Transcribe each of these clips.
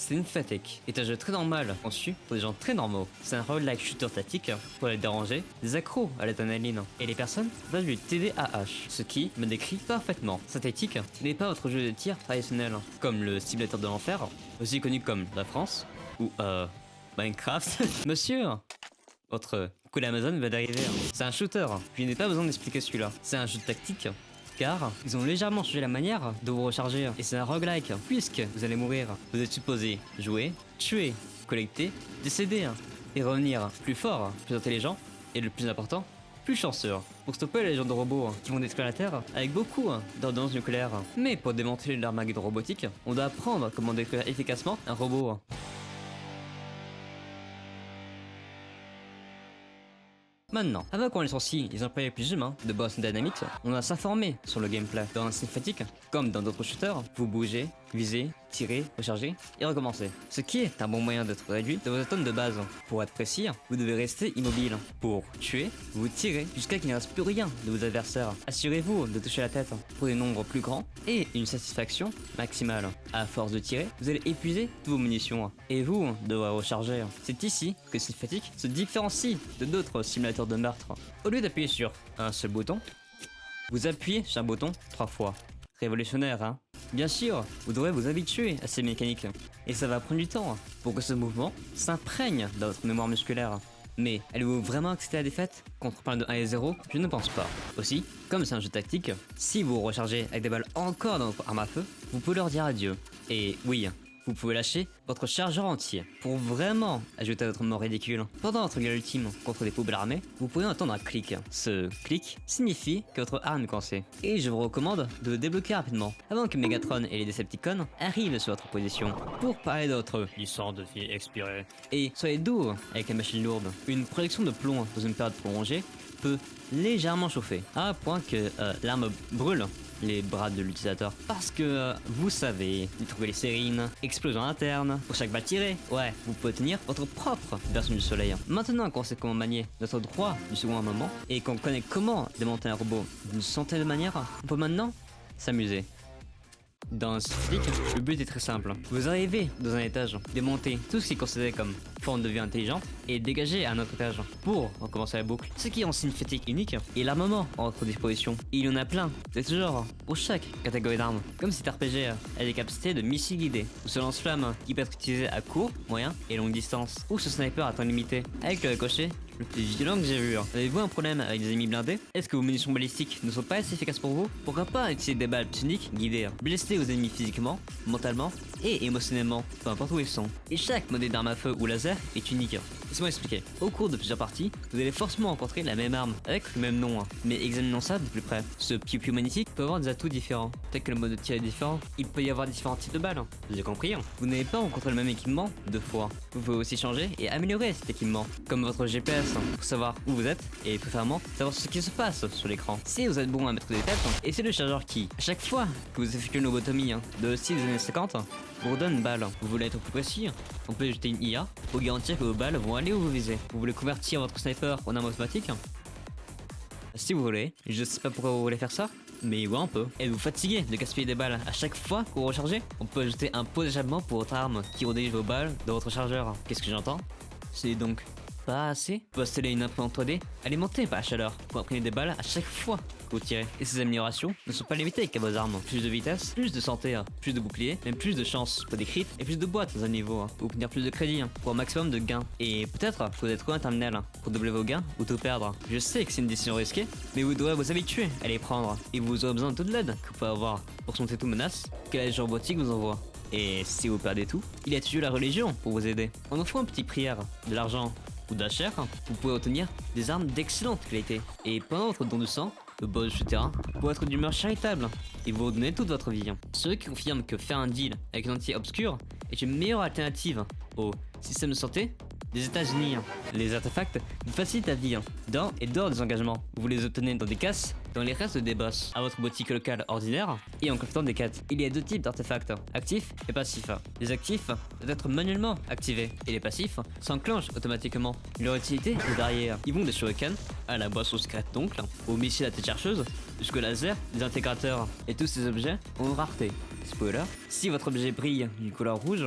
Synthetic est un jeu très normal conçu pour des gens très normaux. C'est un roguelike shooter tactique pour les déranger, des accros à l'adrénaline et les personnes dans du TDAH, ce qui me décrit parfaitement. Synthetic n'est pas votre jeu de tir traditionnel comme le Simulator de l'enfer, aussi connu comme La France ou Minecraft. Monsieur, votre coup d'Amazon va d'arriver. C'est un shooter, je n'ai pas besoin d'expliquer celui-là. C'est un jeu de tactique car ils ont légèrement changé la manière de vous recharger. Et c'est un roguelike, puisque vous allez mourir. Vous êtes supposé jouer, tuer, collecter, décéder, et revenir plus fort, plus intelligent, et le plus important, plus chanceux. Pour stopper les gens de robots qui vont détruire la Terre avec beaucoup d'ordonnances nucléaires. Mais pour démanteler l'armagédon robotique, on doit apprendre comment détruire efficacement un robot. Maintenant, avant qu'on licencie les employés plus humains de Boston Dynamics, on doit s'informer sur le gameplay. Dans un Synthetic, comme dans d'autres shooters, vous bougez, visez, tirez, rechargez et recommencez. Ce qui est un bon moyen d'être réduit de vos atomes de base. Pour être précis, vous devez rester immobile. Pour tuer, vous tirez jusqu'à qu'il ne reste plus rien de vos adversaires. Assurez-vous de toucher la tête pour des nombres plus grands et une satisfaction maximale. À force de tirer, vous allez épuiser toutes vos munitions et vous devrez recharger. C'est ici que Synthetic se différencie de d'autres simulateurs de meurtre. Au lieu d'appuyer sur un seul bouton, vous appuyez sur un bouton 3 fois. Révolutionnaire, hein? Bien sûr, vous devrez vous habituer à ces mécaniques. Et ça va prendre du temps pour que ce mouvement s'imprègne dans votre mémoire musculaire. Mais allez-vous vraiment accepter la défaite contre plein de 1 et 0? Je ne pense pas. Aussi, comme c'est un jeu tactique, si vous rechargez avec des balles encore dans votre arme à feu, vous pouvez leur dire adieu. Et oui, vous pouvez lâcher votre chargeur entier pour vraiment ajouter à votre mort ridicule. Pendant votre gueule ultime contre des poubelles armées, vous pourrez entendre un clic. Ce clic signifie que votre arme est coincée. Et je vous recommande de le débloquer rapidement, avant que Megatron et les Decepticons arrivent sur votre position. Pour parler de votre licence de vie expirée. Et soyez doux avec la machine lourde. Une projection de plomb dans une période prolongée peut légèrement chauffer, à un point que l'arme brûle les bras de l'utilisateur. Parce que, vous savez, nitroglycérine, explosion interne, pour chaque balle tirée, ouais, vous pouvez tenir votre propre version du soleil. Maintenant qu'on sait comment manier notre droit du second moment, et qu'on connaît comment démonter un robot d'une centaine de manières, on peut maintenant s'amuser. Dans Synthetic, le but est très simple. Vous arrivez dans un étage, démontez tout ce qui est considéré comme forme de vie intelligente et dégagez à un autre étage pour recommencer la boucle. Ce qui rend Synthetic unique est l'armement en votre disposition. Et il y en a plein, c'est ce genre, pour chaque catégorie d'armes. Comme cet RPG a des capacités de missiles guidés, ou ce lance-flamme qui peut être utilisé à court, moyen et longue distance, ou ce sniper à temps limité, avec le ricochet le plus violent que j'ai vu. Avez-vous un problème avec des ennemis blindés? Est-ce que vos munitions balistiques ne sont pas assez efficaces pour vous? Pourquoi pas utiliser des balles uniques guidées? Blessez vos ennemis physiquement, mentalement et émotionnellement, peu importe où ils sont. Et chaque modèle d'arme à feu ou laser est unique. Laissez-moi expliquer. Au cours de plusieurs parties, vous allez forcément rencontrer la même arme, avec le même nom. Mais examinons ça de plus près. Ce piou-piou magnétique peut avoir des atouts différents. Peut-être que le mode de tir est différent. Il peut y avoir différents types de balles. Vous avez compris? Vous n'avez pas rencontré le même équipement 2 fois. Vous pouvez aussi changer et améliorer cet équipement, comme votre GPS, pour savoir où vous êtes et préférablement savoir ce qui se passe sur l'écran. Si vous êtes bon à mettre des têtes, essayez le chargeur qui, à chaque fois que vous effectuez une lobotomie de le style des années 50, vous redonne une balle. Vous voulez être plus précis? On peut ajouter une IA pour garantir que vos balles vont aller où vous visez. Vous voulez convertir votre sniper en arme automatique? Si vous voulez, je sais pas pourquoi vous voulez faire ça, mais ouais, on peut. Êtes-vous fatigué de gaspiller des balles à chaque fois que vous rechargez? On peut ajouter un pot d'échappement pour votre arme qui redirige vos balles dans votre chargeur. Qu'est-ce que j'entends? C'est donc pas assez? Vous installer une imprimante 3D alimentée par la chaleur pour imprimer des balles à chaque fois que vous tirez. Et ces améliorations ne sont pas limitées qu'à vos armes. Plus de vitesse, plus de santé, plus de boucliers, même plus de chance pour des crits et plus de boîtes dans un niveau. Pour obtenir plus de crédit pour un maximum de gains. Et peut-être que vous êtes trouvé un terminal pour doubler vos gains ou tout perdre. Je sais que c'est une décision risquée, mais vous devrez vous habituer à les prendre. Et vous aurez besoin de toute l'aide que vous pouvez avoir pour surmonter toute menace que la Légion robotique vous envoie. Et si vous perdez tout, il y a toujours la religion pour vous aider. En offrant un petit prière, de l'argent ou de la chair, vous pouvez obtenir des armes d'excellente qualité. Et pendant votre don de sang, le boss du terrain pour être d'humeur charitable et vous redonner toute votre vie. Ceux qui confirment que faire un deal avec une entité obscure est une meilleure alternative au système de santé des États-Unis. Les artefacts vous facilitent la vie dans et dehors des engagements. Vous les obtenez dans des casses, dans les restes des boss, à votre boutique locale ordinaire et en collectant des quêtes. Il y a 2 types d'artefacts, actifs et passifs. Les actifs doivent être manuellement activés et les passifs s'enclenchent automatiquement. Leur utilité est variée. Ils vont des shurikens à la boisson secrète d'oncle, aux missiles à tête chercheuse, jusqu'au laser, des intégrateurs. Et tous ces objets ont une rareté. Spoiler, si votre objet brille d'une couleur rouge,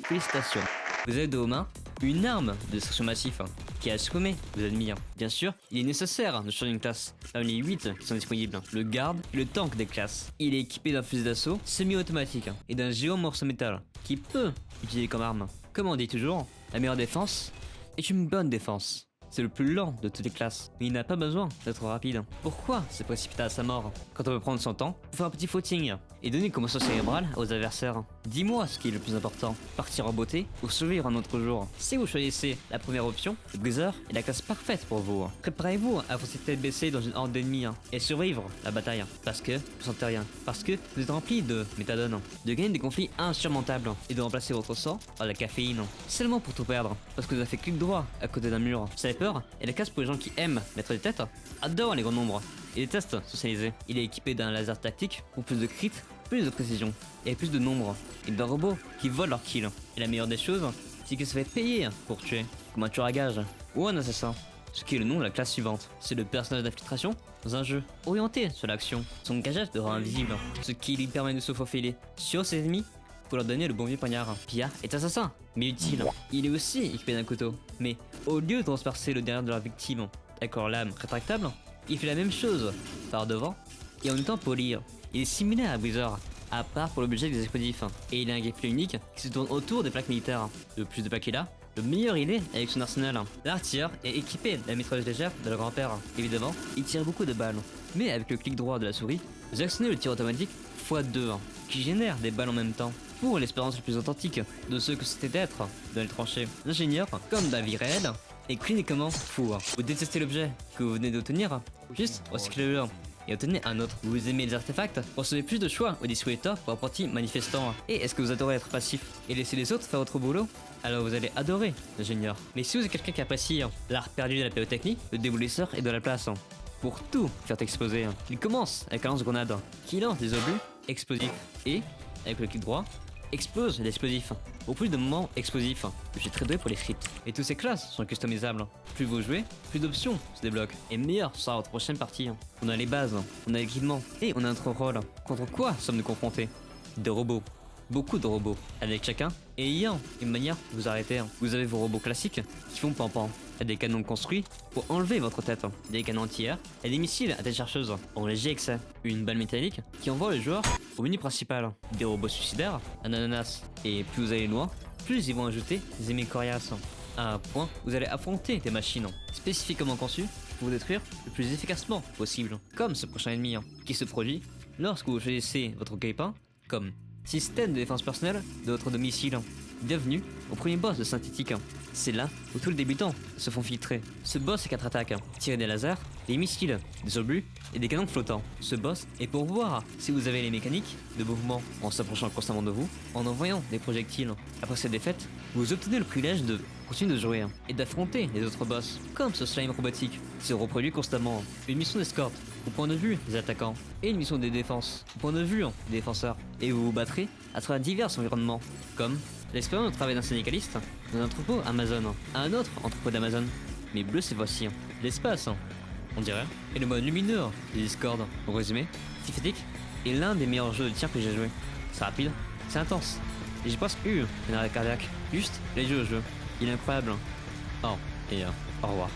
Félicitations. Vous avez de vos mains une arme de destruction massif qui a assommé vos ennemis. Bien sûr, il est nécessaire de changer une classe parmi les 8 qui sont disponibles. Le garde et le tank des classes. Il est équipé d'un fusil d'assaut semi-automatique et d'un géant morceau métal qui peut utiliser comme arme. Comme on dit toujours, la meilleure défense est une bonne défense. C'est le plus lent de toutes les classes, mais il n'a pas besoin d'être rapide. Pourquoi se précipiter à sa mort quand on peut prendre son temps pour faire un petit footing et donner une commotion cérébrale aux adversaires? Dis-moi ce qui est le plus important, partir en beauté ou survivre un autre jour. Si vous choisissez la première option, le Breezer est la classe parfaite pour vous. Préparez-vous à foncer tête baissée dans une horde d'ennemis et survivre la bataille, parce que vous sentez rien, parce que vous êtes rempli de méthadone, de gagner des conflits insurmontables et de remplacer votre sang par la caféine, seulement pour tout perdre, parce que vous avez fait clic droit à côté d'un mur. Ça fait peur et la classe pour les gens qui aiment mettre des têtes, adorent les grands nombres et détestent socialiser. Il est équipé d'un laser tactique pour plus de crit, plus de précision et plus de nombre, et d'un robot qui vole leur kill. Et la meilleure des choses, c'est qu'il se fait payer pour tuer, comme un tueur à gage ou un assassin. Ce qui est le nom de la classe suivante. C'est le personnage d'infiltration dans un jeu orienté sur l'action. Son gadget de rend invisible, ce qui lui permet de se faufiler sur ses ennemis pour leur donner le bon vieux poignard. Pia est assassin, mais utile. Il est aussi équipé d'un couteau, mais au lieu de transpercer le derrière de leur victime avec leur lame rétractable, il fait la même chose par devant et en étant poli. Il est similaire à Breezer, à part pour le budget des explosifs, et il a un gameplay unique qui se tourne autour des plaques militaires. Le plus de plaques il a, le meilleur il est avec son arsenal. L'artilleur est équipé de la mitrailleuse légère de leur grand-père. Évidemment, il tire beaucoup de balles, mais avec le clic droit de la souris, vous actionnez le tir automatique x2, qui génère des balles en même temps. Pour l'expérience la plus authentique de ce que c'était d'être dans les tranchées, l'ingénieur, comme dans la vie réelle, est cliniquement fou. Vous détestez l'objet que vous venez d'obtenir, juste recyclez-le et obtenez un autre. Vous aimez les artefacts, recevez plus de choix au distributeur pour apprentis manifestants. Et est-ce que vous adorez être passif et laisser les autres faire votre boulot? Alors vous allez adorer l'ingénieur. Mais si vous êtes quelqu'un qui apprécie l'art perdu de la pyrotechnie, le démolisseur est de la place pour tout faire exploser. Il commence avec un lance-grenade qui lance des obus explosifs et, avec le clic droit, explose l'explosif. Au plus de moments explosifs, je suis très doué pour les frites. Et toutes ces classes sont customisables. Plus vous jouez, plus d'options se débloquent. Et meilleur sera votre prochaine partie. On a les bases, on a l'équipement, et on a notre rôle. Contre quoi sommes-nous confrontés? Des robots. Beaucoup de robots, avec chacun ayant une manière de vous arrêter. Vous avez vos robots classiques qui font pampan, et des canons construits pour enlever votre tête, des canons anti-air et des missiles à tête chercheuse en léger excès, une balle métallique qui envoie le joueur au menu principal, des robots suicidaires, un ananas, et plus vous allez loin, plus ils vont ajouter des ennemis coriaces. À un point, vous allez affronter des machines spécifiquement conçues pour vous détruire le plus efficacement possible, comme ce prochain ennemi qui se produit lorsque vous choisissez votre gagne-pain comme système de défense personnelle de votre domicile. Bienvenue au premier boss de synthétique. C'est là où tous les débutants se font filtrer. Ce boss est 4 attaques, tirer des lasers, des missiles, des obus et des canons flottants. Ce boss est pour voir si vous avez les mécaniques de mouvement en s'approchant constamment de vous, en envoyant des projectiles. Après cette défaite, vous obtenez le privilège de continuer de jouer et d'affronter les autres boss, comme ce slime robotique qui se reproduit constamment. Une mission d'escorte au point de vue des attaquants et une mission de défense au point de vue des défenseurs. Et vous vous battrez à travers divers environnements, comme l'expérience de travail d'un syndicaliste dans un entrepôt Amazon, à un autre entrepôt d'Amazon, mais bleu cette fois-ci, l'espace, on dirait, et le mode lumineux de Discord. En résumé, Synthétique est l'un des meilleurs jeux de tir que j'ai joué. C'est rapide, c'est intense, et j'ai presque eu un arrêt cardiaque, juste les jeux au jeu. Il est incroyable. Oh, et au revoir.